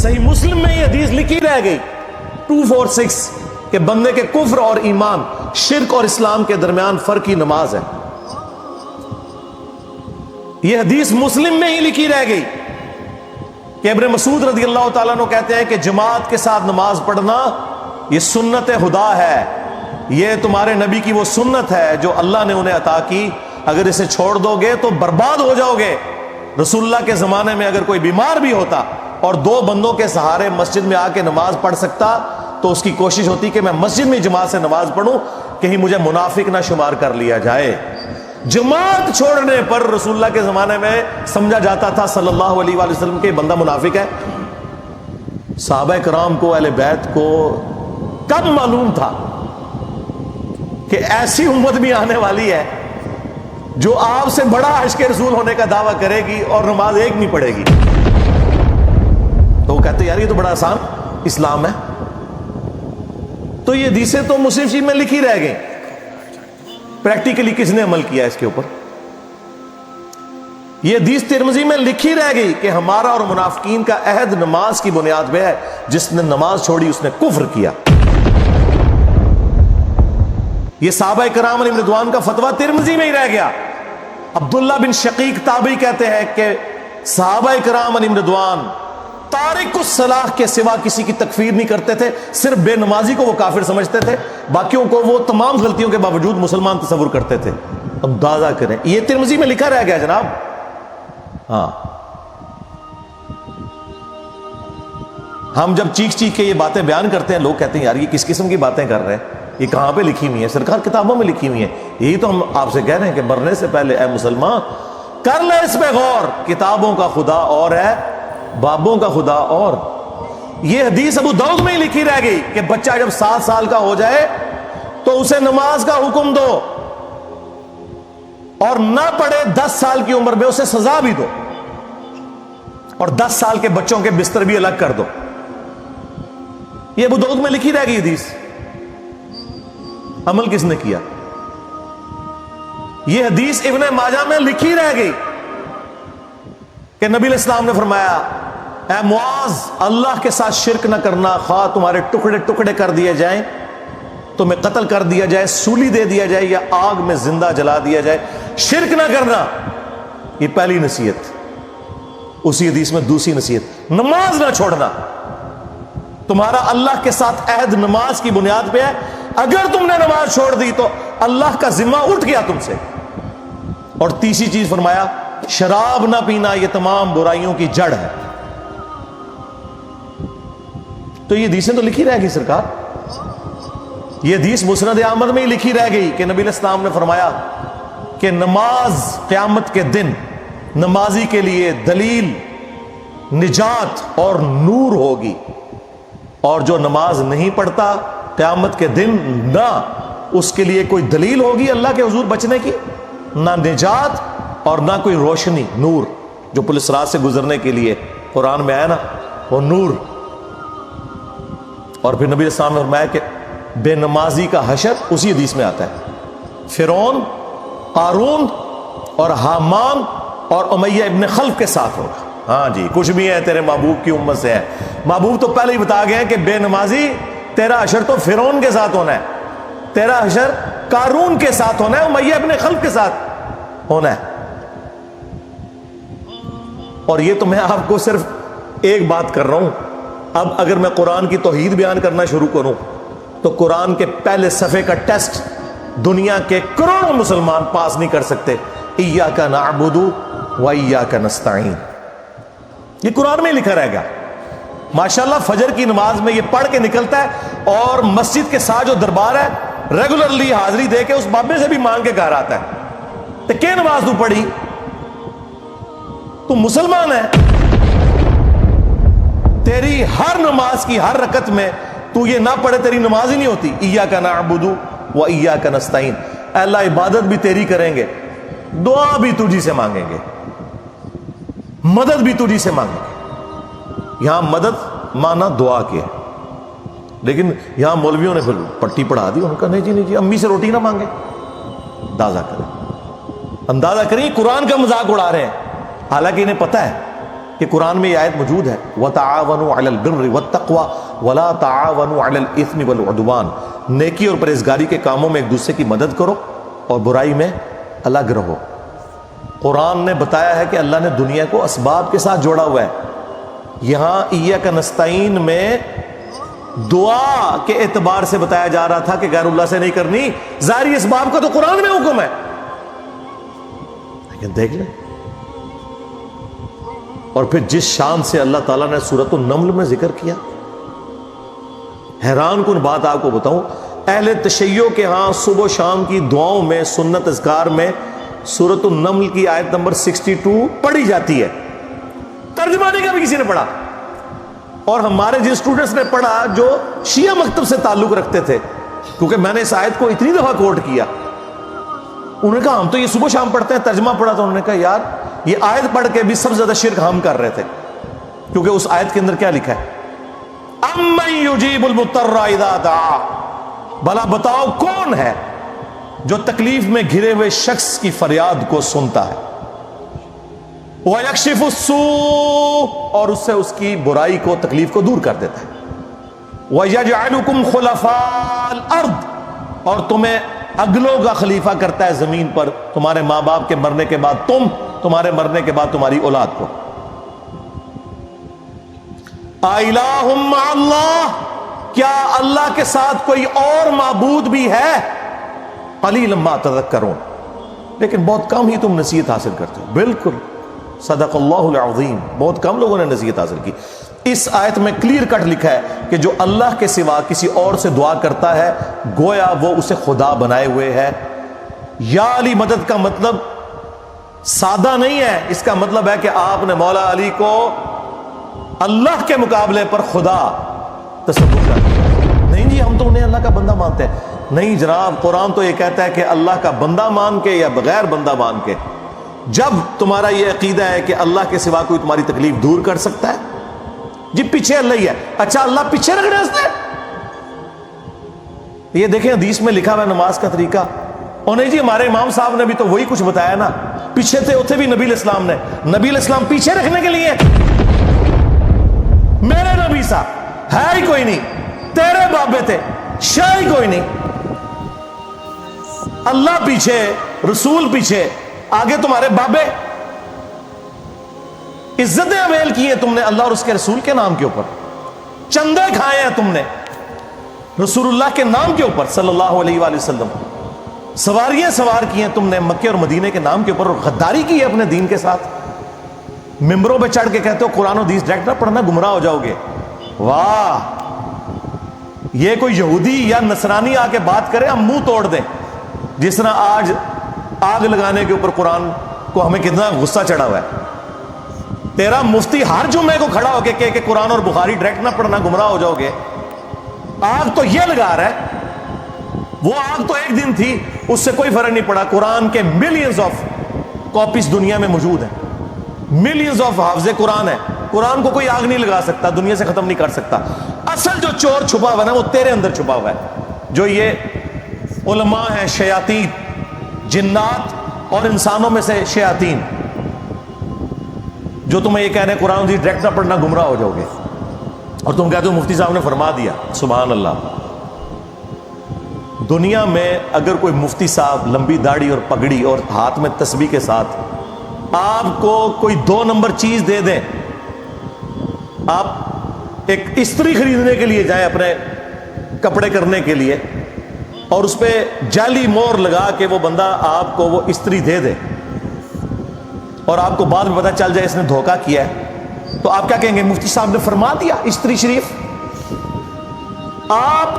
صحیح مسلم میں یہ حدیث لکھی رہ گئی 246 کہ بندے کے کفر اور ایمان، شرک اور اسلام کے درمیان فرق ہی نماز ہے. یہ حدیث مسلم میں ہی لکھی رہ گئی کہ ابن مسعود رضی اللہ تعالیٰ عنہ کہتے ہیں کہ جماعت کے ساتھ نماز پڑھنا یہ سنت خدا ہے، یہ تمہارے نبی کی وہ سنت ہے جو اللہ نے انہیں عطا کی، اگر اسے چھوڑ دو گے تو برباد ہو جاؤ گے. رسول اللہ کے زمانے میں اگر کوئی بیمار بھی ہوتا اور 2 بندوں کے سہارے مسجد میں آ کے نماز پڑھ سکتا تو اس کی کوشش ہوتی کہ میں مسجد میں جماعت سے نماز پڑھوں، کہیں مجھے منافق نہ شمار کر لیا جائے. جماعت چھوڑنے پر رسول اللہ کے زمانے میں سمجھا جاتا تھا صلی اللہ علیہ وآلہ وسلم کہ بندہ منافق ہے. صحابہ کرام کو، اہل بیت کو کب معلوم تھا کہ ایسی امت بھی آنے والی ہے جو آپ سے بڑا عاشق رسول ہونے کا دعویٰ کرے گی اور نماز ایک نہیں پڑھے گی؟ تو وہ کہتے یار یہ تو بڑا آسان اسلام ہے. تو یہ حدیثیں تو مسلم شریف میں لکھی رہ گئی، پریکٹیکلی کس نے عمل کیا اس کے اوپر؟ یہ حدیث ترمذی میں لکھی رہ گئی کہ ہمارا اور منافقین کا عہد نماز کی بنیاد پہ ہے، جس نے نماز چھوڑی اس نے کفر کیا. یہ صحابہ کرام علیہم رضوان کا فتویٰ ترمذی میں ہی رہ گیا. عبداللہ بن شقیق تابعی کہتے ہیں کہ صحابہ کرام علیہم رضوان تارک الصلاح کے سوا کسی کی تکفیر نہیں کرتے تھے، صرف بے نمازی کو وہ کافر سمجھتے تھے، باقیوں کو وہ تمام غلطیوں کے باوجود مسلمان تصور کرتے تھے. اندازہ کریں، یہ ترمذی میں لکھا رہ گیا جناب. ہاں، ہم جب چیخ چیخ کے یہ باتیں بیان کرتے ہیں، لوگ کہتے ہیں یار یہ کس قسم کی باتیں کر رہے ہیں، یہ کہاں پہ لکھی ہوئی ہے؟ سرکار کتابوں میں لکھی ہوئی ہے. یہی تو ہم آپ سے کہہ رہے ہیں کہ مرنے سے پہلے اے مسلمان کر لے اس پہ غور. کتابوں کا خدا اور ہے، بابوں کا خدا اور. یہ حدیث ابو داؤد میں ہی لکھی رہ گئی کہ بچہ جب 7 سال کا ہو جائے تو اسے نماز کا حکم دو، اور نہ پڑھے 10 سال کی عمر میں اسے سزا بھی دو، اور 10 سال کے بچوں کے بستر بھی الگ کر دو. یہ ابو داؤد میں لکھی رہ گئی حدیث. عمل کس نے کیا؟ یہ حدیث ابن ماجہ میں لکھی رہ گئی کہ نبی علیہ السلام نے فرمایا اے معاذ، اللہ کے ساتھ شرک نہ کرنا، خواہ تمہارے ٹکڑے ٹکڑے کر دیے جائیں، تمہیں قتل کر دیا جائے، سولی دے دیا جائے، یا آگ میں زندہ جلا دیا جائے، شرک نہ کرنا. یہ پہلی نصیحت. اسی حدیث میں دوسری نصیحت، نماز نہ چھوڑنا. تمہارا اللہ کے ساتھ عہد نماز کی بنیاد پہ ہے، اگر تم نے نماز چھوڑ دی تو اللہ کا ذمہ اٹھ گیا تم سے. اور تیسری چیز فرمایا شراب نہ پینا، یہ تمام برائیوں کی جڑ ہے. تو یہ حدیثیں تو لکھی رہ گئی سرکار. یہ حدیث مسند احمد میں ہی لکھی رہ گئی کہ نبی علیہ السلام نے فرمایا کہ نماز قیامت کے دن نمازی کے لیے دلیل، نجات اور نور ہوگی، اور جو نماز نہیں پڑھتا قیامت کے دن نہ اس کے لیے کوئی دلیل ہوگی اللہ کے حضور بچنے کی، نہ نجات اور نہ کوئی روشنی، نور جو پولیس رات سے گزرنے کے لیے قرآن میں آیا نا، وہ نور. اور پھر نبی السلام نے فرمایا کہ بے نمازی کا حشر اسی حدیث میں آتا ہے، فرعون، قارون اور حامان اور امیہ ابن خلف کے ساتھ ہوگا. ہاں جی، کچھ بھی ہے تیرے محبوب کی امت سے ہے. محبوب تو پہلے ہی بتا گئے ہیں کہ بے نمازی تیرا حشر تو فرعون کے ساتھ ہونا ہے، تیرا حشر قارون کے ساتھ ہونا ہے، امیہ ابن خلف کے ساتھ ہونا ہے. اور یہ تو میں آپ کو صرف ایک بات کر رہا ہوں. اب اگر میں قرآن کی توحید بیان کرنا شروع کروں تو قرآن کے پہلے صفحے کا ٹیسٹ دنیا کے کروڑوں مسلمان پاس نہیں کر سکتے. ایاک نعبد و ایاک نستعین، یہ قرآن میں لکھا رہے گا. ماشاءاللہ فجر کی نماز میں یہ پڑھ کے نکلتا ہے، اور مسجد کے ساتھ جو دربار ہے ریگولرلی حاضری دے کے اس بابے سے بھی مانگ کے گھر آتا ہے. تو کیا نماز تو پڑھی؟ تو مسلمان ہے، تیری ہر نماز کی ہر رکعت میں تو یہ نہ پڑھے تیری نماز ہی نہیں ہوتی. ایاک نعبد و ایاک نستعین، اے اللہ عبادت بھی تیری کریں گے، دعا بھی تجھی سے مانگیں گے، مدد بھی تجھی سے مانگیں گے. یہاں مدد مانا دعا کیا، لیکن یہاں مولویوں نے پھر پٹی پڑھا دی. ان کا نہیں جی امی سے روٹی نہ مانگے. اندازہ کریں قرآن کا مذاق اڑا رہے ہیں، حالانکہ انہیں پتہ ہے کہ قرآن میں یہ آیت موجود ہے وَتَعَاوَنُوا عَلَى الْبِرِّ وَالتَّقْوَى وَلَا تَعَاوَنُوا عَلَى الْإِثْمِ وَالْعُدْوَانِ، نیکی اور پرہیزگاری کے کاموں میں ایک دوسرے کی مدد کرو اور برائی میں الگ رہو۔ قرآن نے بتایا ہے کہ اللہ نے دنیا کو اسباب کے ساتھ جوڑا ہوا ہے۔ یہاں ایاک نستعین میں دعا کے اعتبار سے بتایا جا رہا تھا کہ غیر اللہ سے نہیں کرنی، ظاہری اسباب کا تو قرآن میں حکم ہے، لیکن دیکھ لیں۔ اور پھر جس شان سے اللہ تعالیٰ نے سورۃ النمل میں ذکر کیا، حیران کن بات آپ کو بتاؤں، اہل تشیع کے ہاں صبح و شام کی دعاؤں میں، سنت اذکار میں سورۃ النمل کی آیت نمبر 62 پڑھی جاتی ہے، ترجمہ نہیں کبھی کسی نے پڑھا۔ اور ہمارے جن اسٹوڈنٹس نے پڑھا جو شیعہ مکتب سے تعلق رکھتے تھے، کیونکہ میں نے اس آیت کو اتنی دفعہ کوٹ کیا، انہوں نے کہا ہم تو یہ صبح شام پڑھتے ہیں، ترجمہ پڑھا تو انہوں نے کہا یار یہ آیت پڑھ کے بھی سب سے زیادہ شرک ہم کر رہے تھے، کیونکہ اس آیت کے اندر کیا لکھا ہے؟ اَمَّن يُجِيبُ الْمُضْطَرَّ إِذَا دَعَا، بھلا بتاؤ کون ہے جو تکلیف میں گھرے ہوئے شخص کی فریاد کو سنتا ہے، وَيَكْشِفُ السُّوءَ، اور اس سے اس کی برائی کو، تکلیف کو دور کر دیتا ہے، وَيَجْعَلُكُمْ خُلَفَاءَ الْأَرْضِ، اور تمہیں اگلوں کا خلیفہ کرتا ہے زمین پر، تمہارے ماں باپ کے مرنے کے بعد تم، تمہارے مرنے کے بعد تمہاری اولاد کو۔ اَإِلَٰهٌ مَّعَ اللَّهِ، کیا اللہ کے ساتھ کوئی اور معبود بھی ہے؟ قَلِيلًا مَّا تَذَكَّرُونَ، لیکن بہت کم ہی تم نصیحت حاصل کرتے ہو۔ بالکل، صدق اللہ العظیم، بہت کم لوگوں نے نصیحت حاصل کی۔ اس آیت میں کلیئر کٹ لکھا ہے کہ جو اللہ کے سوا کسی اور سے دعا کرتا ہے گویا وہ اسے خدا بنائے ہوئے ہے۔ یا علی مدد کا مطلب سادہ نہیں ہے، اس کا مطلب ہے کہ آپ نے مولا علی کو اللہ کے مقابلے پر خدا تصور کر دیا۔ نہیں جی ہم تو انہیں اللہ کا بندہ مانتے ہیں، نہیں جناب، قرآن تو یہ کہتا ہے کہ اللہ کا بندہ مان کے یا بغیر بندہ مان کے، جب تمہارا یہ عقیدہ ہے کہ اللہ کے سوا کوئی تمہاری تکلیف دور کر سکتا ہے، جی پیچھے اللہ ہی ہے، اچھا اللہ پیچھے رکھ رہے ہیں۔ یہ دیکھیں حدیث میں لکھا ہوا ہے نماز کا طریقہ، اور نہیں جی ہمارے امام صاحب نے بھی تو وہی کچھ بتایا نا، پیچھے تھے اتنے بھی نبی علیہ السلام نے، نبی علیہ السلام پیچھے رکھنے کے لیے، میرے نبی صاحب ہے ہی کوئی نہیں، تیرے بابے تھے شاہ ہی کوئی نہیں، اللہ پیچھے، رسول پیچھے، آگے تمہارے بابے، عزتیں اویل کی ہیں تم نے اللہ اور اس کے رسول کے نام کے اوپر، چندے کھائے ہیں تم نے رسول اللہ کے نام کے اوپر صلی اللہ علیہ وآلہ وسلم، سواریاں سوار کی ہیں تم نے مکے اور مدینے کے نام کے اوپر، اور غداری کی ہے اپنے دین کے ساتھ، ممبروں پہ چڑھ کے کہتے ہو قرآن و حدیث ڈائریکٹ نہ پڑھنا گمراہ ہو جاؤ گے۔ واہ، یہ کوئی یہودی یا نصرانی آ کے بات کرے ہم منہ توڑ دیں، جس طرح آج آگ لگانے کے اوپر قرآن کو ہمیں کتنا غصہ چڑھا ہوا ہے۔ تیرا مفتی ہر جمعے کو کھڑا ہو کے کہے کہ قرآن اور بخاری ڈائریکٹ نہ پڑھنا گمراہ ہو جاؤ گے، آگ تو یہ لگا رہا ہے، وہ آگ تو ایک دن تھی، اس سے کوئی فرق نہیں پڑا۔ قرآن کے ملینز آف کاپیز دنیا میں موجود ہیں، ملینز آف حافظ قرآن ہے، قرآن کو کوئی آگ نہیں لگا سکتا، دنیا سے ختم نہیں کر سکتا۔ اصل جو چور چھپا ہوا ہے وہ تیرے اندر چھپا ہوا ہے، جو یہ علماء ہیں، شیاطین، جنات اور انسانوں میں سے شیاطین، جو تمہیں یہ کہہ رہے ہیں قرآن حدیث ڈائریکٹ نہ پڑھنا گمراہ ہو جاؤ گے، اور تم کہتے ہو مفتی صاحب نے فرما دیا۔ سبحان اللہ، دنیا میں اگر کوئی مفتی صاحب لمبی داڑھی اور پگڑی اور ہاتھ میں تسبیح کے ساتھ آپ کو کوئی 2 نمبر چیز دے دیں، آپ ایک استری خریدنے کے لیے جائیں اپنے کپڑے کرنے کے لیے، اور اس پہ جعلی مور لگا کے وہ بندہ آپ کو وہ استری دے دے، اور آپ کو بعد میں پتہ چل جائے اس نے دھوکہ کیا ہے، تو آپ کیا کہیں گے؟ مفتی صاحب نے فرما دیا استری شریف۔ آپ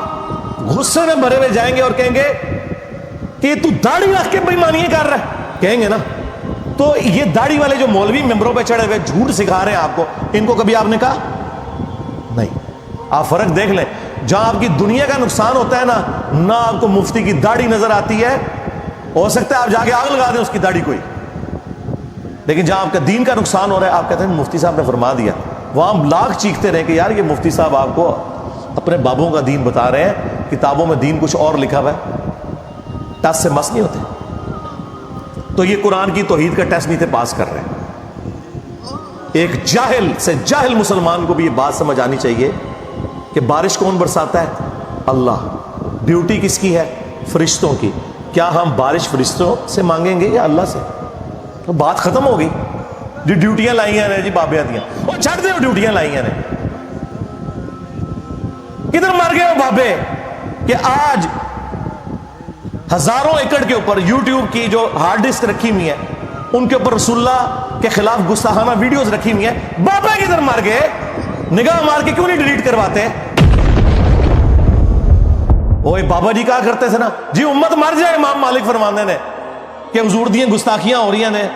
غصے میں بھرے ہوئے جائیں گے اور کہیں گے کہ تو داڑھی رکھ کے بےایمانیاں کر رہا ہے، کہیں گے نا۔ تو یہ داڑھی والے جو مولوی ممبروں پہ چڑھے ہوئے جھوٹ سکھا رہے ہیں آپ کو، ان کو کبھی آپ نے کہا نہیں؟ آپ فرق دیکھ لیں، جہاں آپ کی دنیا کا نقصان ہوتا ہے نہ آپ کو مفتی کی داڑھی نظر آتی ہے، ہو سکتا ہے آپ جا کے آگ لگا دیں اس کی داڑھی کوئی، لیکن جہاں آپ کا دین کا نقصان ہو رہا ہے آپ کہتے ہیں مفتی صاحب نے فرما دیا۔ وہاں ہم لاکھ چیختے رہے کہ یار یہ مفتی صاحب آپ کو اپنے بابوں کا دین بتا رہے ہیں، کتابوں میں دین کچھ اور لکھا ہوا ہے، ٹس سے مس نہیں ہوتے۔ تو یہ قرآن کی توحید کا ٹیسٹ نہیں تھے پاس کر رہے ہیں، ایک جاہل سے جاہل مسلمان کو بھی یہ بات سمجھ آنی چاہیے کہ بارش کون برساتا ہے؟ اللہ۔ ڈیوٹی کس کی ہے؟ فرشتوں کی۔ کیا ہم بارش فرشتوں سے مانگیں گے یا اللہ سے؟ تو بات ختم ہو گئی۔ جو ڈیوٹیاں لائیاں نے جی بابے دیاں، وہ چھڑ دے، وہ ڈیوٹیاں لائیاں نے۔ کدھر مر گئے وہ بابے کہ آج ہزاروں ایکڑ کے اوپر یوٹیوب کی جو ہارڈ ڈسک رکھی ہوئی ہے ان کے اوپر رسول اللہ کے خلاف گستاخانہ ویڈیوز رکھی ہوئی ہیں، بابا کدھر مر گئے؟ نگاہ مار کے کیوں نہیں ڈیلیٹ کرواتے؟ اوے بابا جی کہا کرتے تھے نا جی امت مر جائے، امام مالک فرماندے نے کہ حضور دیاں گستاخیاں ہو رہی ہیں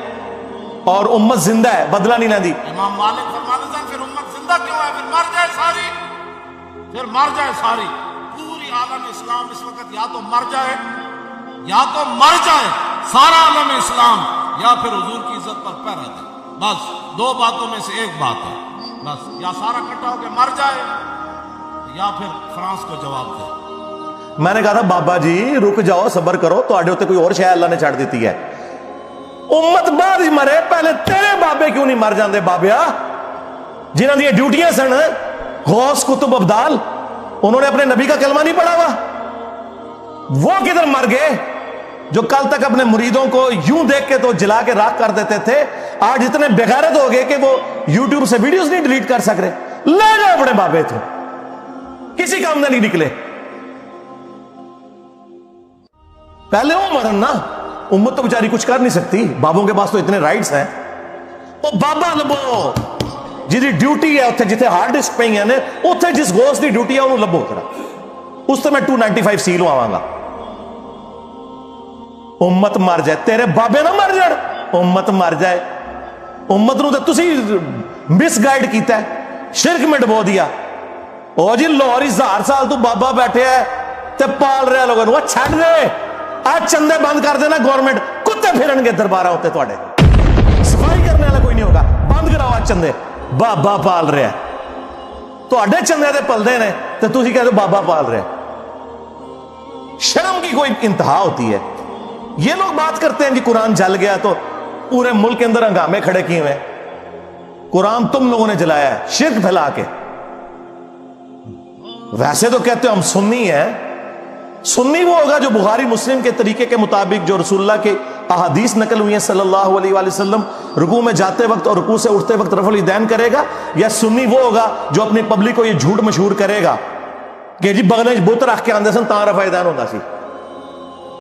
اور امت زندہ ہے، بدلہ نہیں لیندی۔ امام مالک فرماتے تھے پھر امت زندہ کیوں ہے؟ پھر مر جائے ساری، پھر مر جائے ساری۔ پوری عالم اسلام اس وقت یا تو مر جائے، یا تو مر جائے سارا عالم اسلام، یا پھر حضور کی عزت پر پہرا دے۔ بس دو باتوں میں سے ایک بات ہے، بس یا سارا اکٹھا ہو کے مر جائے یا پھر فرانس کو جواب دے۔ میں نے کہا تھا بابا جی رک جاؤ، صبر کرو، تو آڈے ہوتے کوئی اور شے اللہ نے چھڑ دیتی ہے۔ امت بعد ہی مرے، پہلے تیرے بابے کیوں نہیں مر جاندے بابیا؟ جنہاں دی ڈیوٹیاں سن، غوث کتب ابدال، انہوں نے اپنے نبی کا کلمہ نہیں پڑھا ہوا؟ وہ کدھر مر گئے جو کل تک اپنے مریدوں کو یوں دیکھ کے تو جلا کے راکھ کر دیتے تھے، آج اتنے بغیرت ہو گئے کہ وہ یوٹیوب سے ویڈیوز نہیں ڈیلیٹ کر سک رہے؟ لے جاؤ اپنے بابے تو، کسی کام میں نہیں نکلے۔ پہلے وہ مرن نا، امت تو بیچاری کچھ کر نہیں سکتی، بابوں کے پاس تو اتنے رائٹس ہیں۔ وہ بابا لبو جی ڈیوٹی ہے اتنے جتنے ہارڈ ڈسک پہ ہیں اتنے جس غوث دی ڈیوٹی ہے انہوں لبو کرا، اس سے میں 295 سیل آواں گا۔ امت مر جائے، تیرے بابے نہ مر جائے، امت مر جائے۔ امت نو تے تسی مس گائیڈ کیتا ہے، شرک میں ڈبو دیا۔ او جی لاہور 1000 سال تو بابا بیٹھے ہے تے پال رہے لوگوں نو، چھڈ دے، آج چندے بند کر دینا گورنمنٹ، کتے پھرن گے دربارہ ہوتے تواڈے، صفائی کرنے والا کوئی نہیں ہوگا، بند کراؤ آج چندے، بابا پال رہا ہے، تواڈے چندے تے پلدے نے تے تسی کہتے ہو بابا پال رہا ہے۔ شرم کی کوئی انتہا ہوتی ہے۔ یہ لوگ بات کرتے ہیں کہ قرآن جل گیا تو پورے ملک کے اندر ہنگامے کھڑے کیے ہوئے ہیں، قرآن تم لوگوں نے جلایا ہے شرک پھیلا کے۔ ویسے تو کہتے ہو ہم سنی ہیں، سنی وہ ہوگا جو بخاری مسلم کے طریقے کے مطابق جو رسول اللہ کے احادیث نقل ہوئی ہیں صلی اللہ علیہ وآلہ وسلم، رکوع میں جاتے وقت اور رکوع سے اٹھتے وقت رفع الیدین کرے گا، یا سنی وہ ہوگا جو اپنی پبلک کو یہ جھوٹ مشہور کرے گا کہ جی بغلیں بت رکھ کے آندے سن تاں رفع الیدین ہوتا سی۔